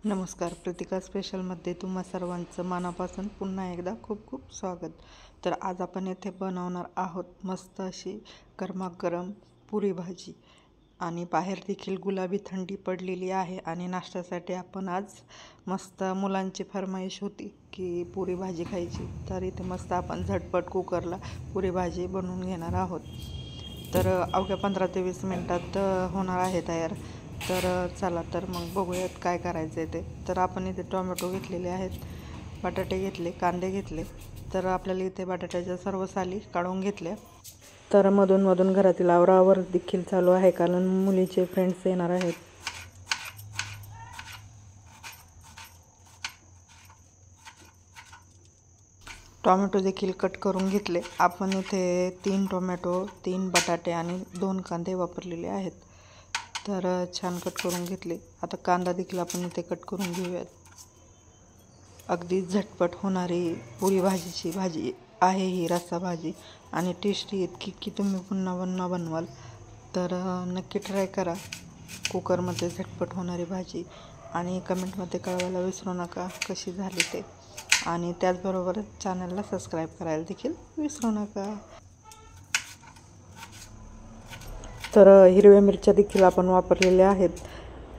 नमस्कार, प्रतिका स्पेशलमध्ये तुम्हा सर्वांचं मनापासून पुन्हा एकदा खूप खूप स्वागत. तर आज आपण येथे बनवणार आहोत मस्त अशी गरमागरम पुरी भाजी. आणि बाहेर देखील गुलाबी थंडी पडलेली आहे आणि नाश्त्यासाठी आपण आज मस्त मुलांची फरमाईश होती की पुरी भाजी खायची. तर इथे मस्त आपण झटपट कुकरला पुरी भाजी बनवून घेणार आहोत. तर अवघ्या 15 ते 20 मिनटात होणार आहे तयार. तर चला तर मग बघूयात काय करायचं आहे ते. तर आपण इथे टोमॅटो घेतलेले आहेत, बटाटे घेतले, कांदे घेतले. तर आपल्याला इथे बटाट्याच्या सर्व साली काढून घेतल्या. तर मधून घरातील आवरावर देखील चालू आहे कारण मुलीचे फ्रेंड्स येणार आहेत. टोमॅटो देखील कट करून घेतले. आपण इथे 3 टोमॅटो, 3 बटाटे आणि 2 कांदे वापरलेले आहेत. तर छान कट करून घेतले. आता कांदा देखील आपण इथे कट करून घेऊयात. अगदी झटपट होणारी पुरी भाजीची भाजी आहे ही रस्सा भाजी आणि टेस्टी इतकी की तुम्ही पुन्हा बनवाल. तर नक्की ट्राय करा कुकरमध्ये झटपट होणारी भाजी आणि कमेंटमध्ये कळवायला विसरू नका कशी झाली ते. आणि त्याचबरोबर चॅनलला सबस्क्राईब करायला देखील विसरू नका. तर हिरव्या मिरच्या देखील आपण वापरलेल्या आहेत.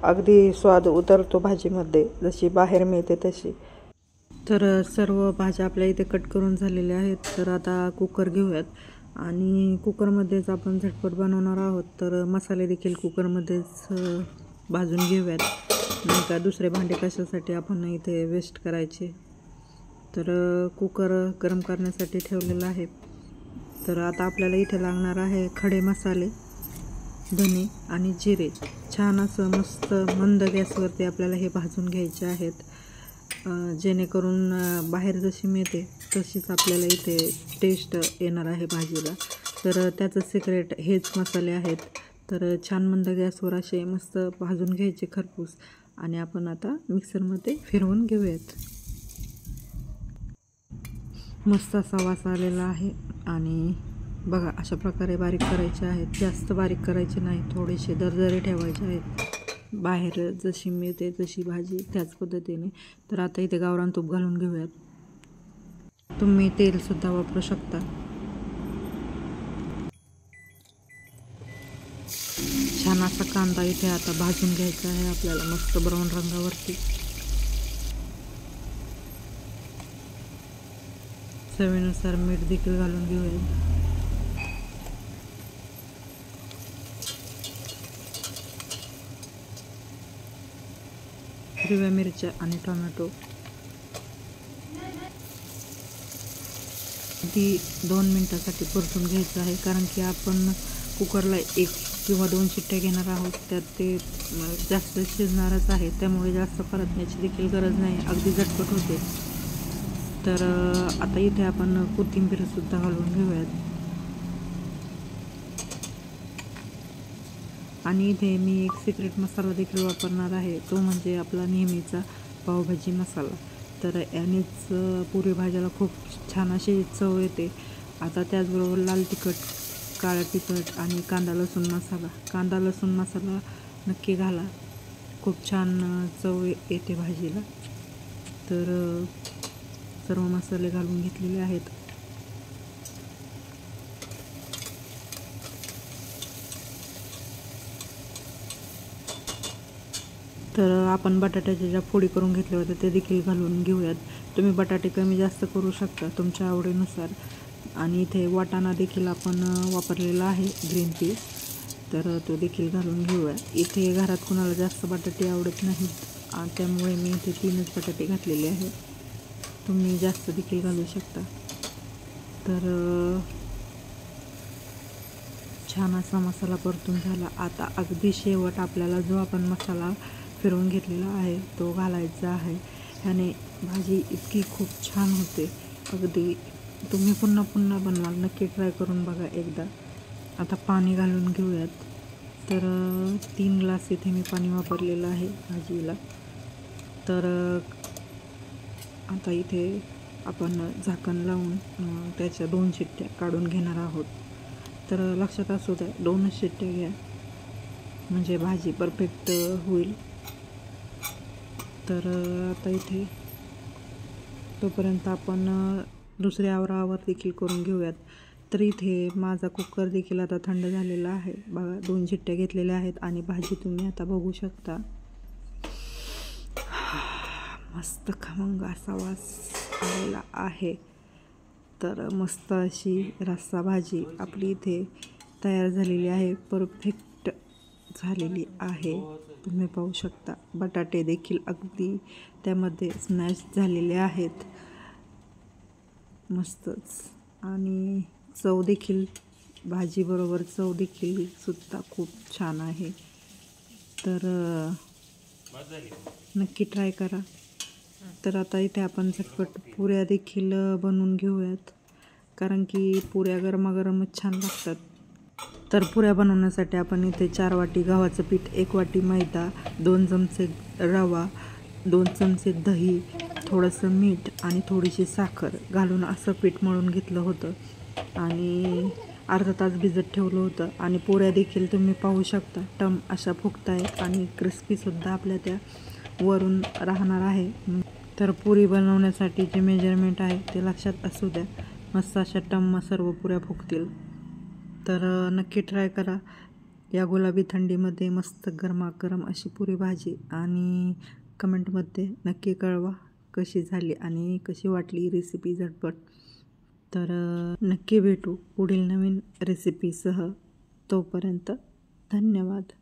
अगदी स्वाद उतरतो भाजीमध्ये जशी बाहेर मिळते तशी. तर सर्व भाज्या आपल्या इथे कट करून झालेल्या आहेत. तर आता कुकर घेऊयात आणि कुकरमध्येच आपण झटपट बनवणार आहोत. तर मसाले देखील कुकरमध्येच भाजून घेऊयात, नाही का दुसरे भांडे कशासाठी आपण इथे वेस्ट करायचे. तर कुकर गरम करण्यासाठी ठेवलेला आहे. तर आता आपल्याला इथे लागणार आहे खडे मसाले, धने आणि जिरे. छान असं मस्त मंद गॅसवरती आपल्याला हे भाजून घ्यायचे आहेत, जेणेकरून बाहेर जशी मिळते तशीच आपल्याला इथे टेस्ट येणार आहे भाजीला. तर त्याचं सिक्रेट हेच मसाले आहेत. तर छान मंद गॅसवर असे मस्त भाजून घ्यायचे खरपूस आणि आपण आता मिक्सरमध्ये फिरवून घेऊयात. मस्त असा वास आलेला आहे आणि बघा अशा प्रकारे बारीक करायचे आहेत. जास्त बारीक करायचे नाही, थोडेसे दरदरे ठेवायचे आहेत. बाहेर जशी मिळते तशी भाजी त्याच पद्धतीने. तर आता इथे गावरान तूप घालून घेऊयात. तुम्ही तेलसुद्धा वापरू शकता. छान असा कांदा इथे आता भाजून घ्यायचा आहे आपल्याला मस्त ब्राऊन रंगावरती. चवीनुसार मीठ देखील घालून घेऊयात. हिरव्या मिरच्या आणि टोमॅटो ती 2 मिनटासाठी परतून घ्यायचं आहे, कारण की आपण कुकरला 1 किंवा 2 शिट्ट्या घेणार आहोत. त्यात ते जास्त शिजणारच आहे, त्यामुळे जास्त परतण्याची देखील गरज नाही, अगदी झटपट होते. तर आता इथे आपण कोथिंबीरसुद्धा घालून घेऊयात. आणि इथे मी एक सिक्रेट मसाला देखील वापरणार आहे, तो म्हणजे आपला नेहमीचा पावभाजी मसाला. तर यानेच पुरी भाज्याला खूप छान अशी चव येते. आता त्याचबरोबर लाल तिखट, काळं तिखट आणि कांदा लसूण मसाला नक्की घाला, खूप छान चव येते भाजीला. तर सर्व मसाले घालून घेतलेले आहेत. तर आपण बटाट्याच्या ज्या फोडी करून घेतल्या होत्या ते देखील घालून घेऊयात. तुम्ही बटाटे कमी जास्त करू शकता तुमच्या आवडीनुसार. आणि इथे वाटाणा देखील आपण वापरलेला आहे, ग्रीन पीस, तर तो देखील घालून घेऊया. इथे घरात कुणाला जास्त बटाटे आवडत नाहीत, त्यामुळे मी इथे 3च बटाटे घातलेले आहेत. तुम्ही जास्त देखील घालू शकता. तर छान असा मसाला परतून झाला. आता अगदी शेवट आपल्याला जो आपण मसाला फिरवून घेतलेला आहे तो घालायचा आहे. ह्याने भाजी इतकी खूप छान होते. अगदी तुम्ही पुन्हा बनवाल, नक्की ट्राय करून बघा एकदा. आता पाणी घालून घेऊयात. तर 3 ग्लास इथे मी पाणी वापरलेलं आहे भाजीला. तर आता इथे आपण झाकण लावून त्याच्या 2 शिट्ट्या काढून घेणार आहोत. तर लक्षात असू द्या 2च शिट्ट्या घ्या म्हणजे भाजी परफेक्ट होईल. तर आता इथे तोपर्यंत आपण दुसरे आवरावर देखील करून घेऊयात. तर इथे माझा कुकर देखील आता थंड झालेला आहे बघा. 2 शिट्ट्या घेतलेल्या आहेत आणि भाजी तुम्ही आता बघू शकता. मस्त खमंग असा वास आलेला आहे. तर मस्त अशी रस्सा भाजी आपली इथे तयार झालेली आहे. परफेक्ट झालेली आहे. तुम्ही पाहू शकता बटाटे देखील अगदी त्यामध्ये स्मॅश झालेले आहेत. मस्तच. आणि चव देखील भाजीबरोबर चव देखील सुद्धा खूप छान आहे. तर नक्की ट्राय करा. तर आता इथे आपण झटपट पुऱ्या देखील बनवून घेऊयात, कारण की पुऱ्या गरमागरमच छान लागतात. तर पुऱ्या बनवण्यासाठी आपण इथे 4 वाटी गव्हाचं पीठ, 1 वाटी मैदा, 2 चमचे रवा, 2 चमचे दही, थोडंसं मीठ आणि थोडीशी साखर घालून असं पीठ मळून घेतलं होतं आणि अर्धा तास भिजत ठेवलं होतं. आणि पुऱ्या देखील तुम्ही पाहू शकता टम अशा फुगत आहेत आणि क्रिस्पीसुद्धा आपल्या त्या वरून राहणार आहे. तर पुरी बनवण्यासाठी जे मेजरमेंट आहे ते लक्षात असू द्या. मस्त अशा टम्म सर्व पुऱ्या फुगतील. तर नक्की ट्राय करा या गुलाबी थंडीमध्ये मस्त गरमागरम अशी पुरी भाजी. आणि कमेंटमध्ये नक्की कळवा कशी झाली आणि कशी वाटली रेसिपी झटपट. तर नक्की भेटू पुढील नवीन रेसिपीसह. तोपर्यंत धन्यवाद.